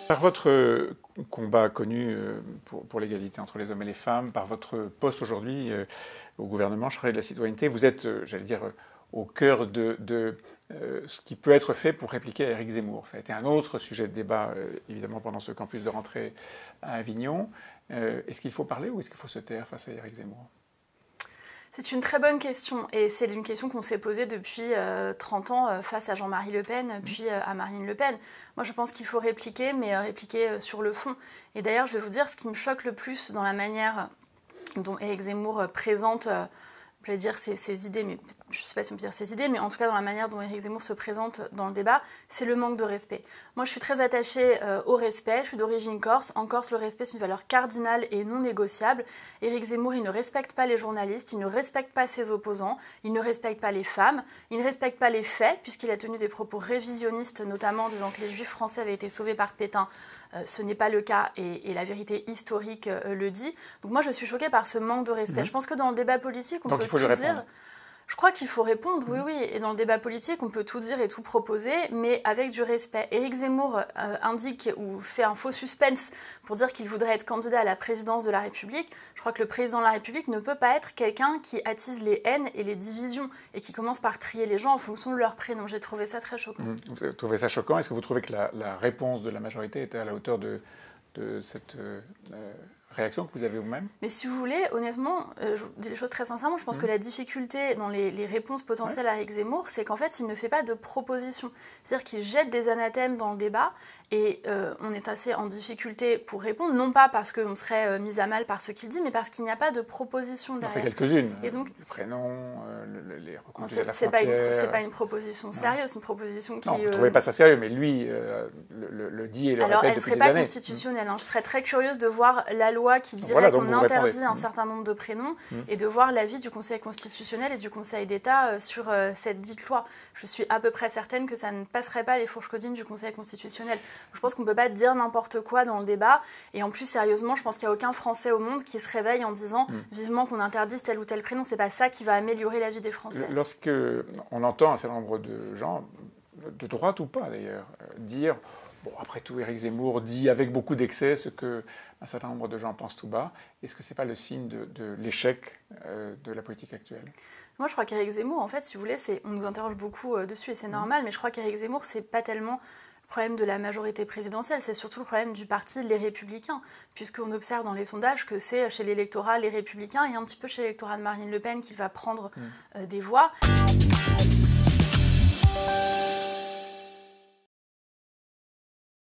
Par votre combat connu pour l'égalité entre les hommes et les femmes, par votre poste aujourd'hui au gouvernement chargé de la citoyenneté, vous êtes, j'allais dire, au cœur de ce qui peut être fait pour répliquer à Éric Zemmour. Ça a été un autre sujet de débat, évidemment, pendant ce campus de rentrée à Avignon. Est-ce qu'il faut parler ou est-ce qu'il faut se taire face à Éric Zemmour ? C'est une très bonne question et c'est une question qu'on s'est posée depuis 30 ans face à Jean-Marie Le Pen, puis à Marine Le Pen. Moi, je pense qu'il faut répliquer, mais répliquer sur le fond. Et d'ailleurs, je vais vous dire ce qui me choque le plus dans la manière dont Éric Zemmour présente, je vais dire ses idées, mais je ne sais pas si on peut dire ses idées, mais en tout cas dans la manière dont Éric Zemmour se présente dans le débat, c'est le manque de respect. Moi, je suis très attachée au respect, je suis d'origine corse. En Corse, le respect, c'est une valeur cardinale et non négociable. Éric Zemmour, il ne respecte pas les journalistes, il ne respecte pas ses opposants, il ne respecte pas les femmes, il ne respecte pas les faits, puisqu'il a tenu des propos révisionnistes, notamment en disant que les juifs français avaient été sauvés par Pétain. Ce n'est pas le cas et la vérité historique le dit. Donc moi, je suis choquée par ce manque de respect. Je pense que dans le débat politique, on peut tout dire. Je crois qu'il faut répondre, oui. Et dans le débat politique, on peut tout dire et tout proposer, mais avec du respect. Éric Zemmour indique ou fait un faux suspense pour dire qu'il voudrait être candidat à la présidence de la République. Je crois que le président de la République ne peut pas être quelqu'un qui attise les haines et les divisions et qui commence par trier les gens en fonction de leur prénom. J'ai trouvé ça très choquant. Vous trouvez ça choquant? Est-ce que vous trouvez que la réponse de la majorité était à la hauteur de cette réaction que vous avez vous-même? Mais si vous voulez, honnêtement, je vous dis les choses très sincèrement, je pense que la difficulté dans les réponses potentielles à Éric Zemmour, c'est qu'en fait, il ne fait pas de propositions. C'est-à-dire qu'il jette des anathèmes dans le débat et on est assez en difficulté pour répondre, non pas parce qu'on serait mis à mal par ce qu'il dit, mais parce qu'il n'y a pas de proposition derrière. On fait quelques-unes. Et donc, le prénom, les reconduire à la frontière. C'est pas une proposition sérieuse, c'est une proposition qui... Non, vous ne trouvez pas ça sérieux, mais lui le dit et le répète depuis des années. Alors, elle ne serait pas constitutionnelle. Je serais très curieuse de voir la loi qui dirait qu'on interdit un certain nombre de prénoms et de voir l'avis du Conseil constitutionnel et du Conseil d'État sur cette dite loi. Je suis à peu près certaine que ça ne passerait pas les fourches codines du Conseil constitutionnel. Je pense qu'on ne peut pas dire n'importe quoi dans le débat. Et en plus, sérieusement, je pense qu'il n'y a aucun Français au monde qui se réveille en disant vivement qu'on interdise tel ou tel prénom. Ce n'est pas ça qui va améliorer la vie des Français. Lorsqu'on entend un certain nombre de gens, de droite ou pas d'ailleurs, dire... Bon, après tout, Éric Zemmour dit avec beaucoup d'excès ce qu'un certain nombre de gens pensent tout bas. Est-ce que ce n'est pas le signe de l'échec de la politique actuelle? Moi, je crois qu'Éric Zemmour, en fait, si vous voulez, on nous interroge beaucoup dessus et c'est normal, mais je crois qu'Éric Zemmour, ce n'est pas tellement le problème de la majorité présidentielle, c'est surtout le problème du parti Les Républicains, puisqu'on observe dans les sondages que c'est chez l'électorat Les Républicains et un petit peu chez l'électorat de Marine Le Pen qui va prendre des voix.